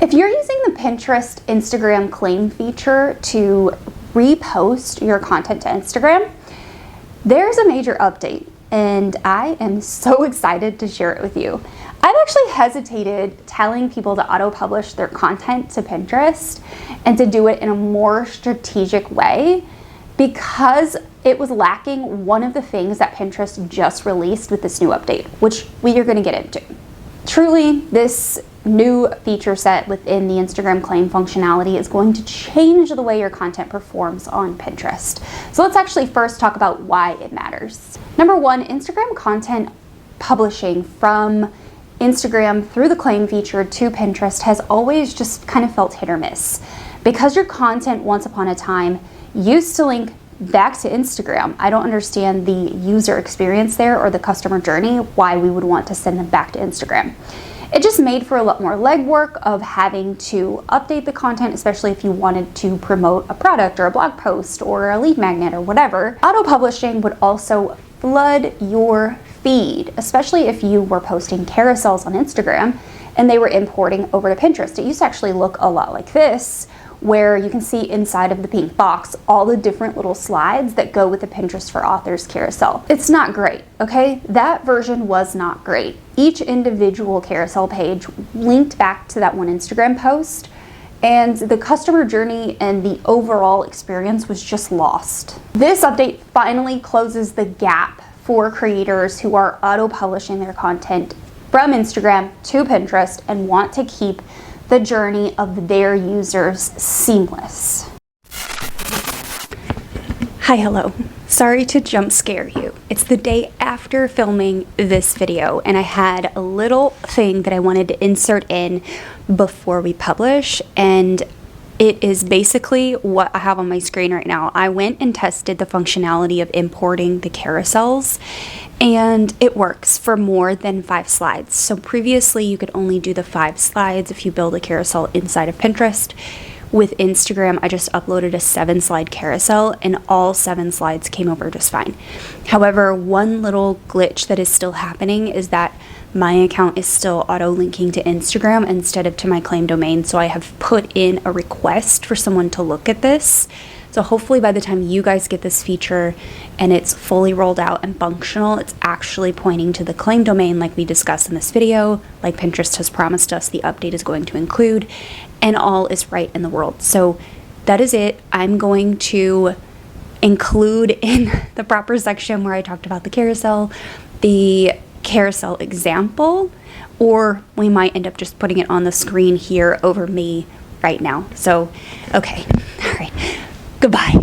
If you're using the Pinterest Instagram claim feature to repost your content to Instagram, there's a major update, and I am so excited to share it with you. I've actually hesitated telling people to auto-publish their content to Pinterest and to do it in a more strategic way because it was lacking one of the things that Pinterest just released with this new update, which we are going to get into. Truly, this new feature set within the Instagram claim functionality is going to change the way your content performs on Pinterest. So let's actually first talk about why it matters. Number one, Instagram content publishing from Instagram through the claim feature to Pinterest has always just kind of felt hit or miss. Because your content once upon a time used to link back to Instagram, I don't understand the user experience there or the customer journey, why we would want to send them back to Instagram. It just made for a lot more legwork of having to update the content, especially if you wanted to promote a product or a blog post or a lead magnet or whatever. Auto-publishing would also flood your feed, especially if you were posting carousels on Instagram and they were importing over to Pinterest. It used to actually look a lot like this, where you can see inside of the pink box all the different little slides that go with the Pinterest for Authors carousel. It's not great, okay? That version was not great. Each individual carousel page linked back to that one Instagram post, and the customer journey and the overall experience was just lost. This update finally closes the gap for creators who are auto-publishing their content from Instagram to Pinterest and want to keep the journey of their users seamless. Hi, hello. Sorry to jump scare you. It's the day after filming this video, and I had a little thing that I wanted to insert in before we publish, and it is basically what I have on my screen right now. I went and tested the functionality of importing the carousels, and it works for more than 5 slides. So previously you could only do the 5 slides if you build a carousel inside of Pinterest. With Instagram, I just uploaded a 7-slide carousel and all 7 slides came over just fine. However, one little glitch that is still happening is that my account is still auto-linking to Instagram instead of to my claim domain. So I have put in a request for someone to look at this. So hopefully by the time you guys get this feature and it's fully rolled out and functional, it's actually pointing to the claim domain like we discussed in this video, like Pinterest has promised us the update is going to include, and all is right in the world. So that is it. I'm going to include in the proper section where I talked about the carousel example, or we might end up just putting it on the screen here over me right now. So, okay, all right. Goodbye.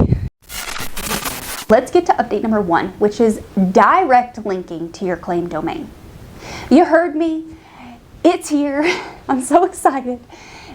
Let's get to update number 1, which is direct linking to your claim domain. You heard me. It's here. I'm so excited.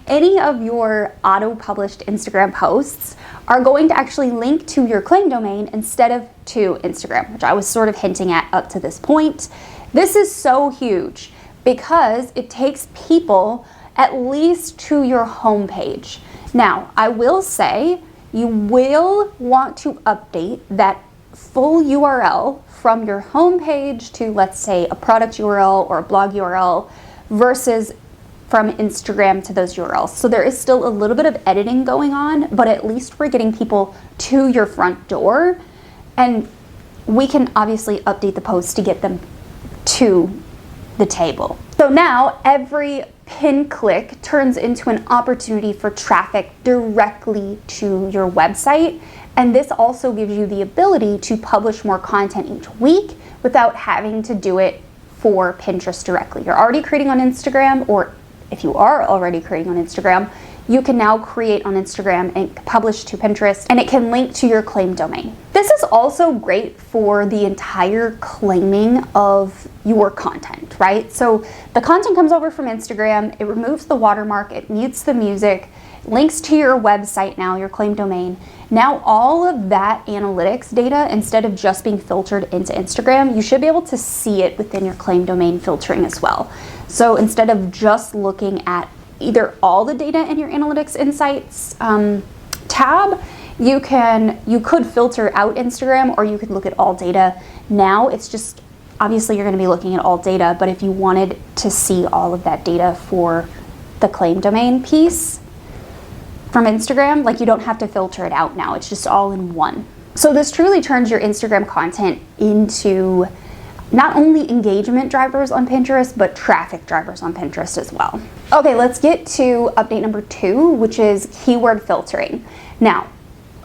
Any of your auto-published Instagram posts are going to actually link to your claim domain instead of to Instagram, which I was sort of hinting at up to this point. This is so huge because it takes people at least to your homepage. Now, I will say, you will want to update that full URL from your homepage to, let's say, a product URL or a blog URL versus from Instagram to those URLs. So there is still a little bit of editing going on, but at least we're getting people to your front door, and we can obviously update the post to get them to the table. So now every pin click turns into an opportunity for traffic directly to your website. And this also gives you the ability to publish more content each week without having to do it for Pinterest directly. You're already creating on Instagram, or if you are already creating on Instagram, you can now create on Instagram and publish to Pinterest, and it can link to your claim domain. This is also great for the entire claiming of your content, right? So the content comes over from Instagram, it removes the watermark, it mutes the music, links to your website now, your claim domain. Now all of that analytics data, instead of just being filtered into Instagram, you should be able to see it within your claim domain filtering as well. So instead of just looking at either all the data in your analytics insights tab, you could filter out Instagram, or you could look at all data. Now it's just, obviously you're going to be looking at all data, but if you wanted to see all of that data for the claim domain piece from Instagram. Like, you don't have to filter it out now. It's just all in one. So this truly turns your Instagram content into not only engagement drivers on Pinterest, but traffic drivers on Pinterest as well. Okay, let's get to update number 2, which is keyword filtering. Now,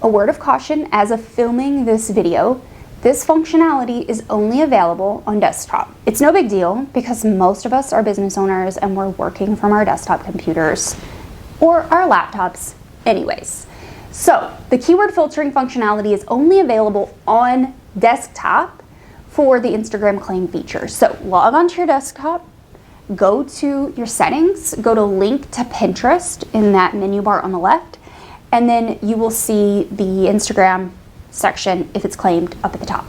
a word of caution, as of filming this video, this functionality is only available on desktop. It's no big deal because most of us are business owners and we're working from our desktop computers or our laptops anyways. So the keyword filtering functionality is only available on desktop for the Instagram claim feature. So log onto your desktop, go to your settings, go to link to Pinterest in that menu bar on the left, and then you will see the Instagram section, if it's claimed, up at the top.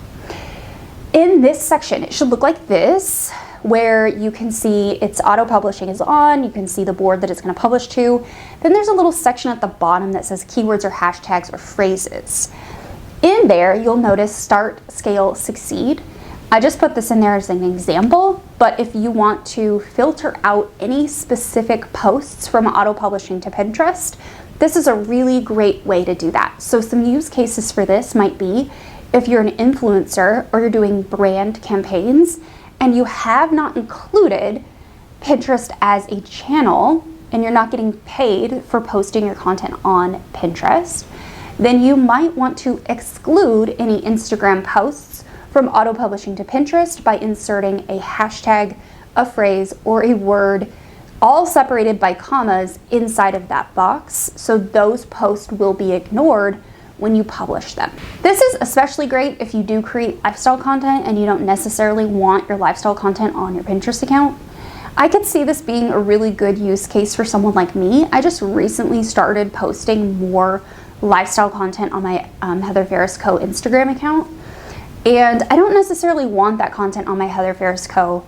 In this section, it should look like this, where you can see its auto publishing is on, you can see the board that it's going to publish to. Then there's a little section at the bottom that says keywords or hashtags or phrases. In there, you'll notice start, scale, succeed. I just put this in there as an example, but if you want to filter out any specific posts from auto publishing to Pinterest, this is a really great way to do that. So some use cases for this might be if you're an influencer or you're doing brand campaigns and you have not included Pinterest as a channel and you're not getting paid for posting your content on Pinterest, then you might want to exclude any Instagram posts from auto publishing to Pinterest by inserting a hashtag, a phrase, or a word, all separated by commas inside of that box, so those posts will be ignored when you publish them. This is especially great if you do create lifestyle content and you don't necessarily want your lifestyle content on your Pinterest account. I could see this being a really good use case for someone like me. I just recently started posting more lifestyle content on my Heather Farris Co. Instagram account, and I don't necessarily want that content on my Heather Farris Co.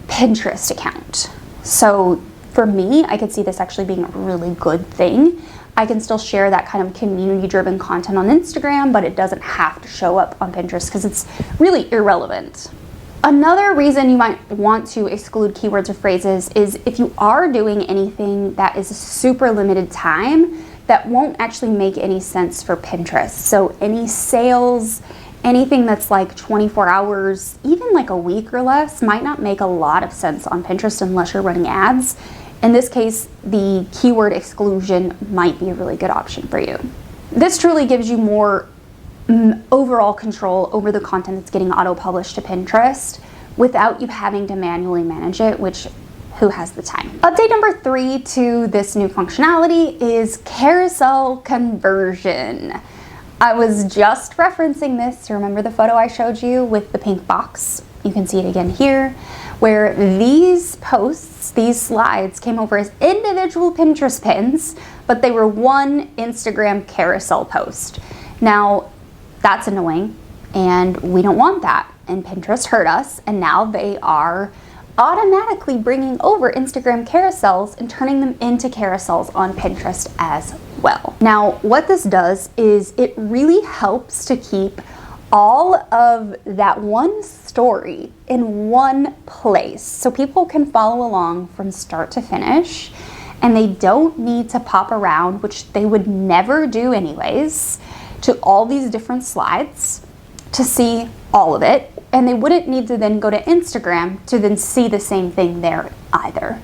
Pinterest account. So for me, I could see this actually being a really good thing. I can still share that kind of community-driven content on Instagram, but it doesn't have to show up on Pinterest because it's really irrelevant. Another reason you might want to exclude keywords or phrases is if you are doing anything that is a super limited time that won't actually make any sense for Pinterest. So any sales, anything that's like 24 hours, even like a week or less, might not make a lot of sense on Pinterest unless you're running ads. In this case, the keyword exclusion might be a really good option for you. This truly gives you more overall control over the content that's getting auto-published to Pinterest without you having to manually manage it, which who has the time? Update number 3 to this new functionality is carousel conversion. I was just referencing this. Remember the photo I showed you with the pink box? You can see it again here, where these posts, these slides came over as individual Pinterest pins, but they were one Instagram carousel post. Now, that's annoying, and we don't want that. And Pinterest heard us, and now they are automatically bringing over Instagram carousels and turning them into carousels on Pinterest as well. Now, what this does is it really helps to keep all of that one story in one place so people can follow along from start to finish, and they don't need to pop around, which they would never do anyways, to all these different slides to see all of it, and they wouldn't need to then go to Instagram to then see the same thing there either.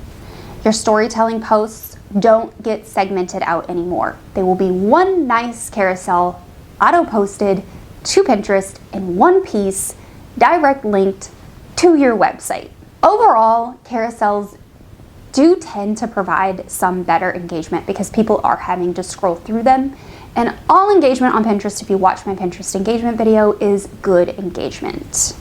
Your storytelling posts don't get segmented out anymore. They will be one nice carousel auto-posted to Pinterest in one piece, direct linked to your website. Overall, carousels do tend to provide some better engagement because people are having to scroll through them. And all engagement on Pinterest, if you watch my Pinterest engagement video, is good engagement.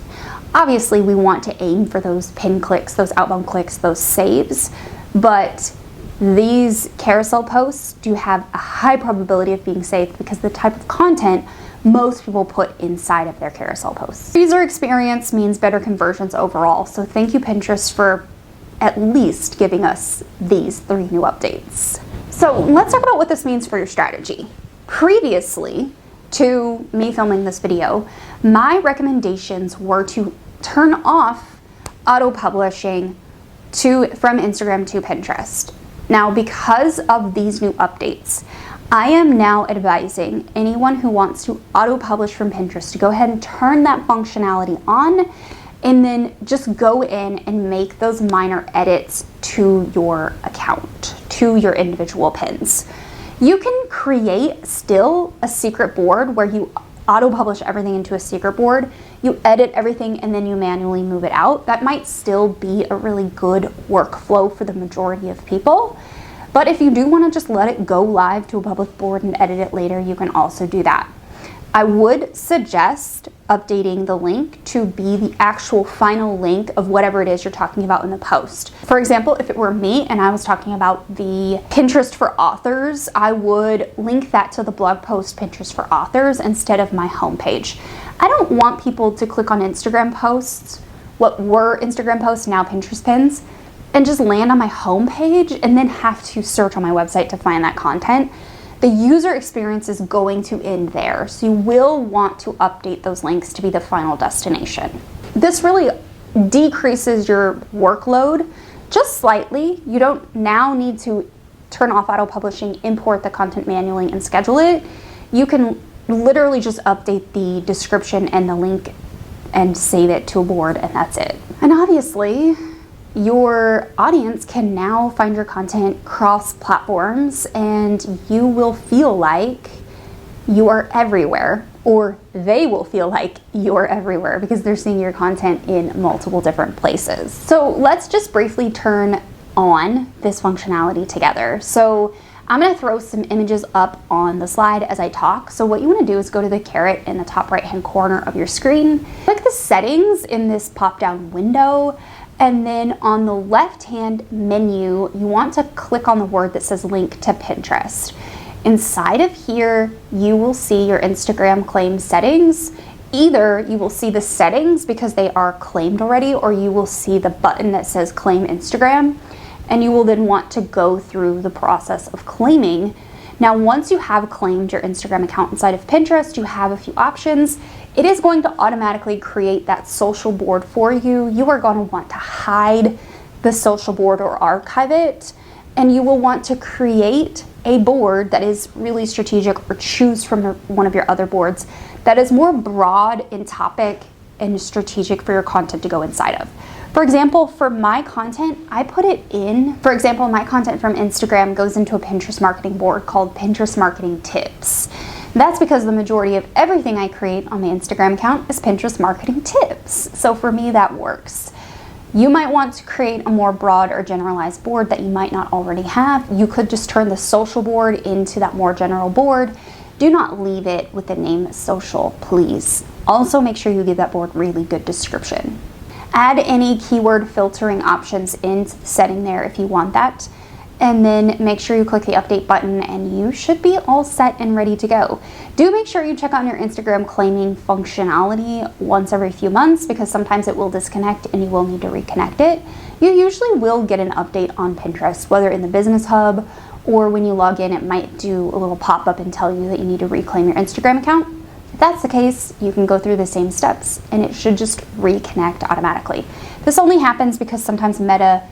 Obviously, we want to aim for those pin clicks, those outbound clicks, those saves, but these carousel posts do have a high probability of being saved because the type of content most people put inside of their carousel posts. User experience means better conversions overall, so thank you Pinterest for at least giving us these 3 new updates. So let's talk about what this means for your strategy. Previously to me filming this video, my recommendations were to turn off auto publishing from Instagram to Pinterest. Now, because of these new updates, I am now advising anyone who wants to auto-publish from Pinterest to go ahead and turn that functionality on, and then just go in and make those minor edits to your account, to your individual pins. You can create still a secret board where you auto-publish everything into a secret board, you edit everything, and then you manually move it out. That might still be a really good workflow for the majority of people. But if you do want to just let it go live to a public board and edit it later, you can also do that. I would suggest updating the link to be the actual final link of whatever it is you're talking about in the post. For example, if it were me and I was talking about the Pinterest for authors, I would link that to the blog post Pinterest for authors instead of my homepage. I don't want people to click on Instagram posts, what were Instagram posts, now Pinterest pins, and just land on my homepage and then have to search on my website to find that content. The user experience is going to end there, so you will want to update those links to be the final destination. This really decreases your workload just slightly. You don't now need to turn off auto publishing, import the content manually, and schedule it. You can literally just update the description and the link and save it to a board, and that's it. And obviously, your audience can now find your content cross platforms, and you will feel like you are everywhere, or they will feel like you're everywhere because they're seeing your content in multiple different places. So let's just briefly turn on this functionality together. So I'm going to throw some images up on the slide as I talk. So what you want to do is go to the caret in the top right hand corner of your screen, click the settings in this pop down window, and then on the left-hand menu, you want to click on the word that says link to Pinterest. Inside of here, you will see your Instagram claim settings. Either you will see the settings because they are claimed already, or you will see the button that says claim Instagram, and you will then want to go through the process of claiming. Now, once you have claimed your Instagram account inside of Pinterest, you have a few options. It is going to automatically create that social board for you. You are going to want to hide the social board or archive it, and you will want to create a board that is really strategic, or choose from one of your other boards that is more broad in topic and strategic for your content to go inside of. For example, for my content, I put it in, for example, my content from Instagram goes into a Pinterest marketing board called Pinterest Marketing Tips. That's because the majority of everything I create on my Instagram account is Pinterest marketing tips. So for me, that works. You might want to create a more broad or generalized board that you might not already have. You could just turn the social board into that more general board. Do not leave it with the name social, please. Also, make sure you give that board really good description. Add any keyword filtering options into the setting there if you want that. And then make sure you click the update button, and you should be all set and ready to go. Do make sure you check on your Instagram claiming functionality once every few months, because sometimes it will disconnect and you will need to reconnect it. You usually will get an update on Pinterest, whether in the business hub or when you log in, it might do a little pop-up and tell you that you need to reclaim your Instagram account. If that's the case, you can go through the same steps and it should just reconnect automatically. This only happens because sometimes Meta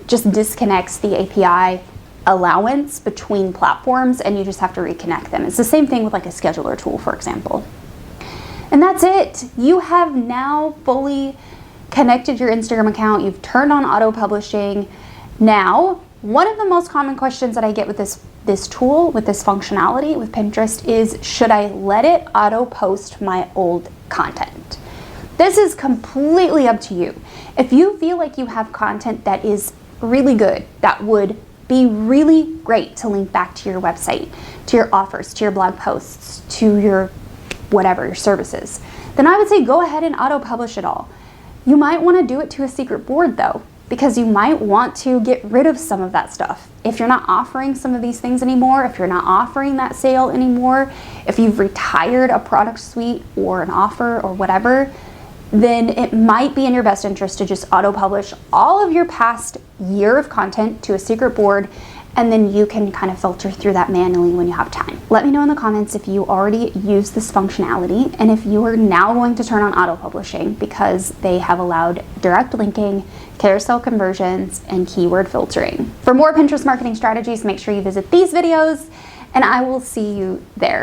just disconnects the API allowance between platforms, and you just have to reconnect them. It's the same thing with like a scheduler tool, for example. And that's it. You have now fully connected your Instagram account. You've turned on auto publishing. Now, one of the most common questions that I get with this tool, with this functionality with Pinterest, is should I let it auto post my old content? This is completely up to you. If you feel like you have content that is really good, that would be really great to link back to your website, to your offers, to your blog posts, to your whatever, your services, then I would say go ahead and auto publish it all. You might want to do it to a secret board though, because you might want to get rid of some of that stuff. If you're not offering some of these things anymore, if you're not offering that sale anymore, if you've retired a product suite or an offer or whatever, then it might be in your best interest to just auto-publish all of your past year of content to a secret board and then you can kind of filter through that manually when you have time. Let me know in the comments if you already use this functionality and if you are now going to turn on auto publishing because they have allowed direct linking, carousel conversions, and keyword filtering. For more Pinterest marketing strategies, make sure you visit these videos, and I will see you there.